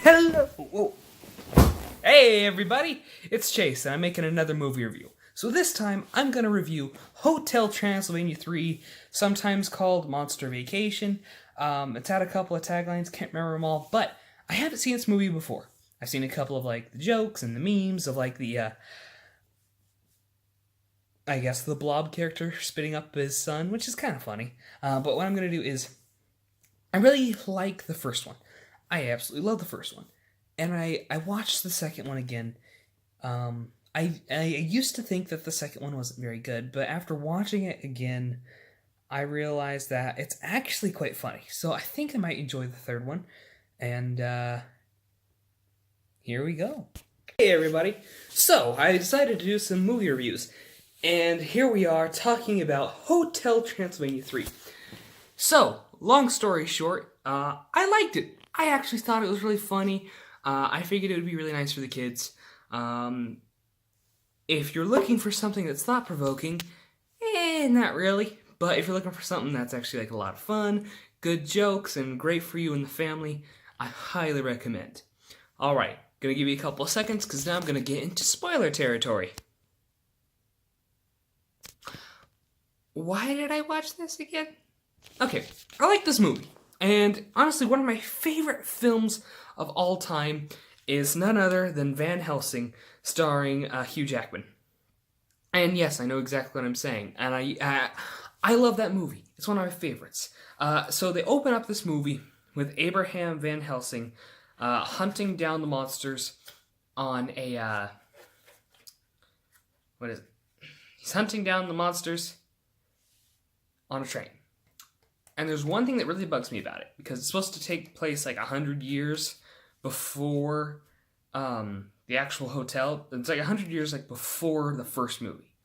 Hello! Whoa. Hey everybody, it's Chase and I'm making another movie review. So this time I'm going to review Hotel Transylvania 3, sometimes called Monster Vacation. It's had a couple of taglines, can't remember them all, but I haven't seen this movie before. I've seen a couple of the jokes and the memes of I guess the blob character spitting up his son, which is kind of funny. But what I'm going to do is, I really like the first one. I absolutely love the first one. And I watched the second one again. I used to think that the second one wasn't very good, but after watching it again, I realized that it's actually quite funny. So I think I might enjoy the third one. And here we go. Hey everybody. So I decided to do some movie reviews. And here we are talking about Hotel Transylvania 3. So, long story short, I liked it. I actually thought it was really funny. I figured it would be really nice for the kids. If you're looking for something that's thought-provoking, not really. But if you're looking for something that's actually a lot of fun, good jokes, and great for you and the family, I highly recommend. Alright, gonna give you a couple of seconds because now I'm gonna get into spoiler territory. Why did I watch this again? Okay, I like this movie. And honestly, one of my favorite films of all time is none other than Van Helsing, starring Hugh Jackman. And yes, I know exactly what I'm saying. And I love that movie. It's one of my favorites. So they open up this movie with Abraham Van Helsing hunting down the monsters on a... what is it? He's hunting down the monsters on a train. And there's one thing that really bugs me about it, because it's supposed to take place 100 years before the actual hotel. It's 100 years before the first movie.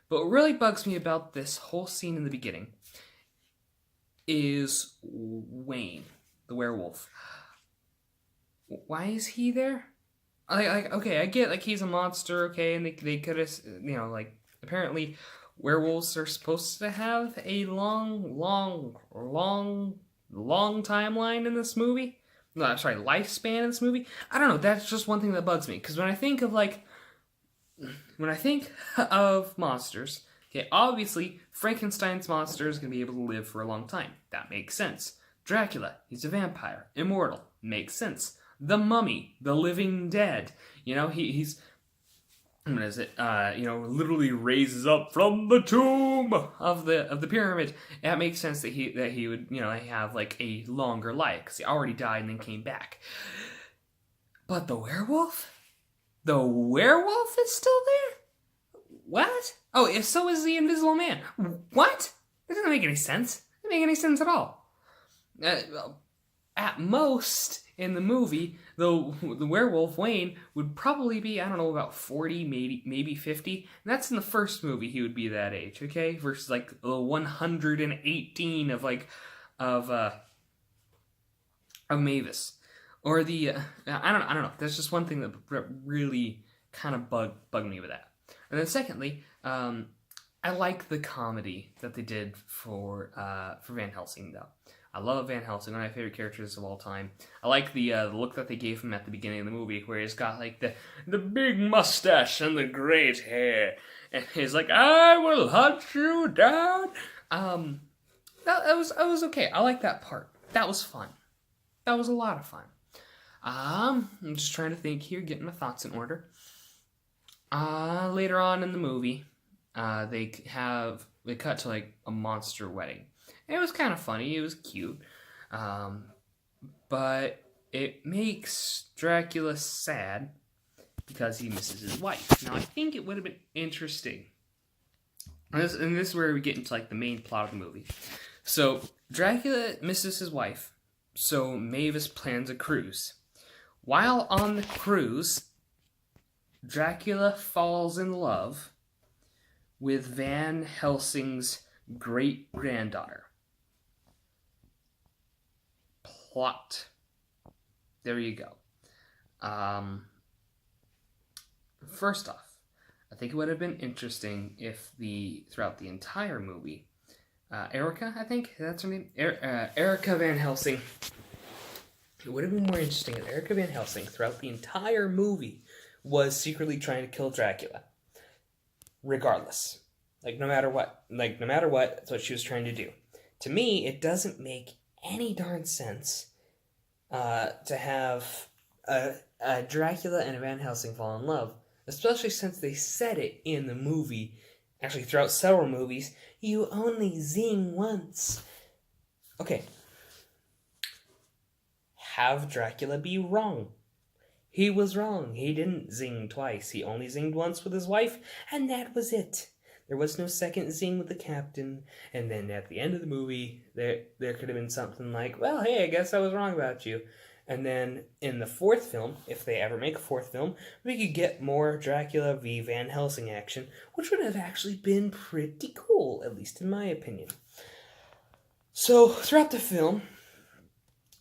But what really bugs me about this whole scene in the beginning is Wayne, the werewolf. Why is he there? Okay, I get he's a monster, okay, and they could have, apparently werewolves are supposed to have a long timeline in this movie. No, sorry, lifespan in this movie. I don't know. That's just one thing that bugs me. Because when I think of monsters, okay, obviously Frankenstein's monster is gonna be able to live for a long time. That makes sense. Dracula, he's a vampire, immortal, makes sense. The Mummy, the living dead. He's what is it? Literally raises up from the tomb of the pyramid. That makes sense that he would have a longer life because he already died and then came back. But the werewolf is still there. What? Oh, if so is the Invisible Man. What? That doesn't make any sense. It doesn't make any sense at all. At most, in the movie, the werewolf, Wayne, would probably be, I don't know, about 40, maybe 50. And that's in the first movie he would be that age, okay? Versus, the 118 of Mavis. Or the, I don't know. That's just one thing that really kind of bugged me with that. And then secondly, I like the comedy that they did for Van Helsing, though. I love Van Helsing, one of my favorite characters of all time. I like the look that they gave him at the beginning of the movie, where he's got the big mustache and the great hair, and he's like, "I will hunt you down." That was okay. I like that part. That was fun. That was a lot of fun. I'm just trying to think here, getting my thoughts in order. Later on in the movie, they cut to a monster wedding. It was kind of funny. It was cute. But it makes Dracula sad because he misses his wife. Now, I think it would have been interesting. And this is where we get into the main plot of the movie. So, Dracula misses his wife. So, Mavis plans a cruise. While on the cruise, Dracula falls in love with Van Helsing's great-granddaughter. Plot. There you go. First off, I think it would have been interesting if throughout the entire movie, Erica, I think that's her name, Erica Van Helsing It would have been more interesting if Erica Van Helsing, throughout the entire movie, was secretly trying to kill Dracula. Regardless. No matter what. That's what she was trying to do. To me, it doesn't make any darn sense to have a Dracula and a Van Helsing fall in love, especially since they said it in the movie. Actually, throughout several movies, you only zing once. Okay. Have Dracula be wrong. He was wrong. He didn't zing twice. He only zinged once with his wife, and that was it. There was no second zing with the captain, and then at the end of the movie, there could have been something like, well, hey, I guess I was wrong about you. And then in the fourth film, if they ever make a fourth film, we could get more Dracula v. Van Helsing action, which would have actually been pretty cool, at least in my opinion. So, throughout the film,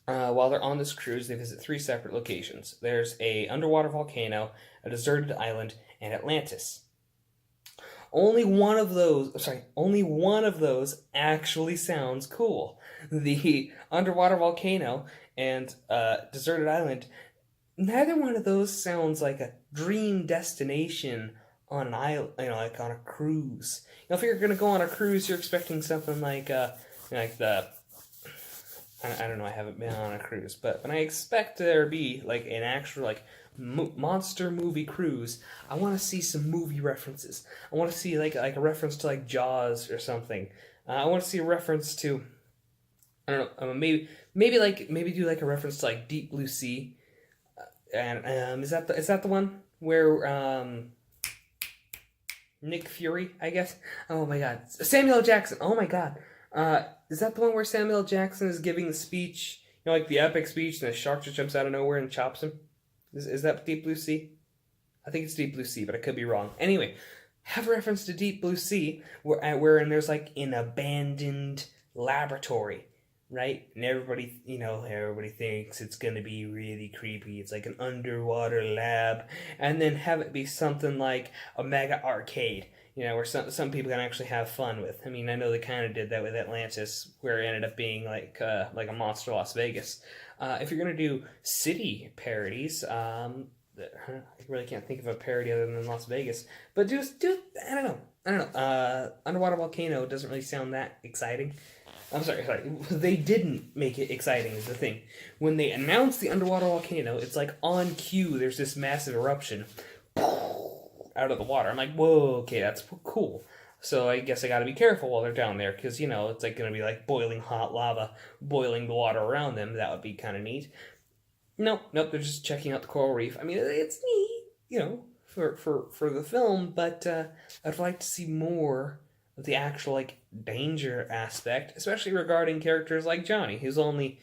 while they're on this cruise, they visit 3 separate locations. There's a underwater volcano, a deserted island, and Atlantis. Only one of those actually sounds cool. The underwater volcano and deserted island, neither one of those sounds like a dream destination on an island, like on a cruise. If you're going to go on a cruise, you're expecting something like the... I don't know, I haven't been on a cruise, but when I expect there to be an actual monster movie cruise, I want to see some movie references. I want to see a reference to Jaws or something. I want to see a reference to, I don't know, maybe do a reference to Deep Blue Sea. And is that the one where Nick Fury, I guess? Oh my God, Samuel L. Jackson. Oh my God. Is that the one where Samuel L. Jackson is giving the speech, the epic speech, and the shark just jumps out of nowhere and chops him? Is that Deep Blue Sea? I think it's Deep Blue Sea, but I could be wrong. Anyway, have a reference to Deep Blue Sea, wherein there's an abandoned laboratory, right? And everybody thinks it's gonna be really creepy. It's like an underwater lab, and then have it be something like a mega arcade. Where some people can actually have fun with. I mean, I know they kind of did that with Atlantis, where it ended up being like a monster Las Vegas. If you're going to do city parodies, I really can't think of a parody other than Las Vegas. But do I don't know. Underwater volcano doesn't really sound that exciting. I'm sorry. They didn't make it exciting is the thing. When they announced the underwater volcano, it's on cue. There's this massive eruption out of the water. I'm like, whoa, okay, that's cool. So I guess I gotta be careful while they're down there, because, it's gonna be boiling hot lava, boiling the water around them. That would be kind of neat. Nope, they're just checking out the coral reef. I mean, it's neat, for the film, but I'd like to see more of the actual, danger aspect, especially regarding characters like Johnny, who's only,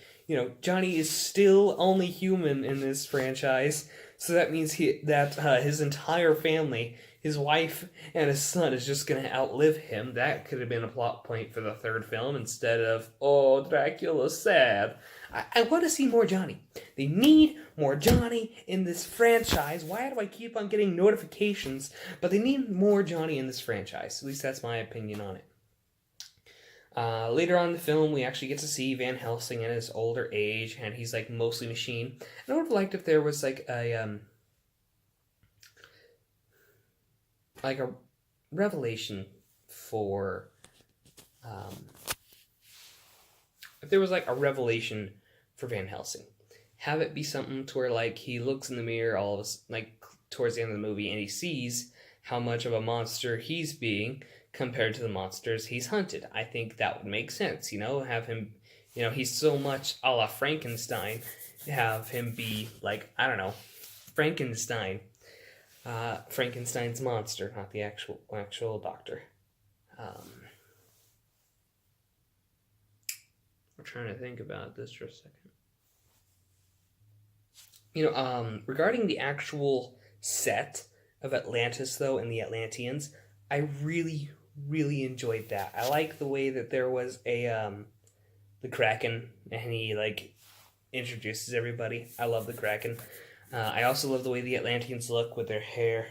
Johnny is still only human in this franchise. So that means his entire family, his wife and his son, is just going to outlive him. That could have been a plot point for the third film instead of, oh, Dracula's sad. I want to see more Johnny. They need more Johnny in this franchise. Why do I keep on getting notifications? But they need more Johnny in this franchise. At least that's my opinion on it. Later on in the film, we actually get to see Van Helsing in his older age, and he's mostly machine. And I would have liked if there was a revelation for if there was a revelation for Van Helsing. Have it be something to where he looks in the mirror all of us towards the end of the movie and he sees how much of a monster he's being compared to the monsters he's hunted. I think that would make sense, have him, he's so much a la Frankenstein, have him be I don't know, Frankenstein. Frankenstein's monster, not the actual doctor. I'm trying to think about this for a second. Regarding the actual set of Atlantis, though, and the Atlanteans, I really, really enjoyed that. I like the way that there was the Kraken, and he introduces everybody. I love the Kraken. I also love the way the Atlanteans look with their hair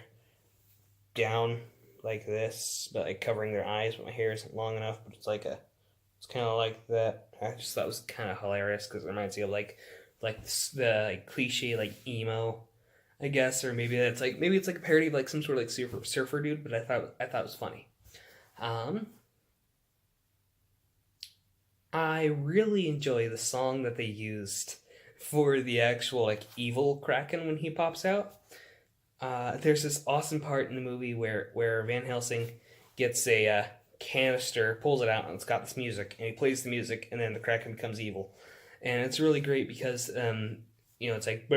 down like this, but covering their eyes. But my hair isn't long enough. But it's kind of like that. I just thought it was kind of hilarious because it reminds me of like the like cliche like emo, I guess, or maybe it's like a parody of like some sort of like surfer dude. But I thought it was funny. Um, I really enjoy the song that they used for the actual like evil Kraken when he pops out. There's this awesome part in the movie where Van Helsing gets a canister, pulls it out, and it's got this music, and he plays the music, and then the Kraken becomes evil, and it's really great because it's like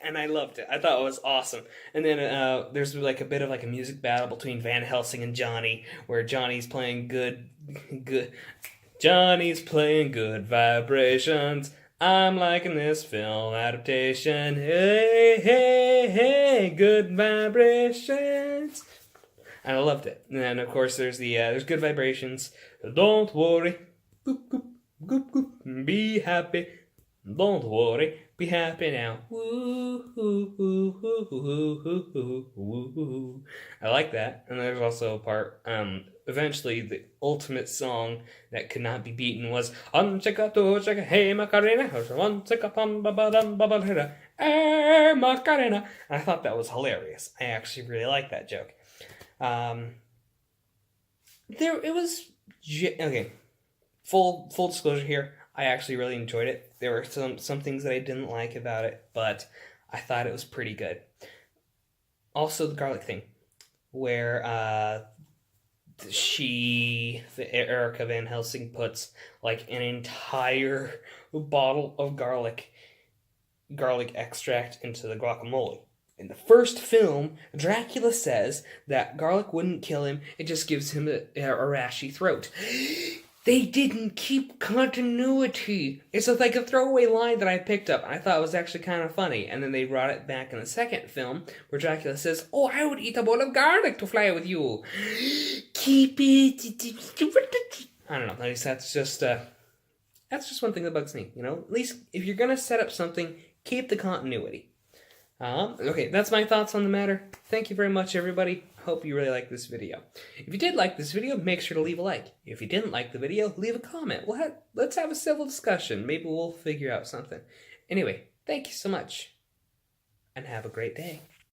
and I loved it. I thought it was awesome. And then there's like a bit of like a music battle between Van Helsing and Johnny, where Johnny's playing good. Johnny's playing good vibrations. I'm liking this film adaptation. Hey, hey, hey, good vibrations. And I loved it. And then of course there's good vibrations. Don't worry, goop, goop, goop, goop. Be happy. Don't worry, be happy now. Woo, hoo, hoo, hoo, hoo, hoo, hoo, hoo, hoo. I like that. And there's also a part, eventually the ultimate song that could not be beaten was Un chicka two chicka hey Macarena, one chicka pum ba ba dum ba ba da hey Macarena. And I thought that was hilarious. I actually really liked that joke. Okay. Full disclosure here. I actually really enjoyed it. There were some things that I didn't like about it, but I thought it was pretty good. Also, the garlic thing, where Erica Van Helsing puts like an entire bottle of garlic extract into the guacamole. In the first film, Dracula says that garlic wouldn't kill him, it just gives him a rashy throat. They didn't keep continuity. It's like a throwaway line that I picked up. I thought it was actually kind of funny. And then they brought it back in the second film, where Dracula says, "Oh, I would eat a bowl of garlic to fly with you. Keep it." I don't know. At least that's just one thing that bugs me. At least if you're gonna set up something, keep the continuity. Okay, that's my thoughts on the matter. Thank you very much, everybody. Hope you really liked this video. If you did like this video, make sure to leave a like. If you didn't like the video, leave a comment. Let's have a civil discussion. Maybe we'll figure out something. Anyway, thank you so much, and have a great day.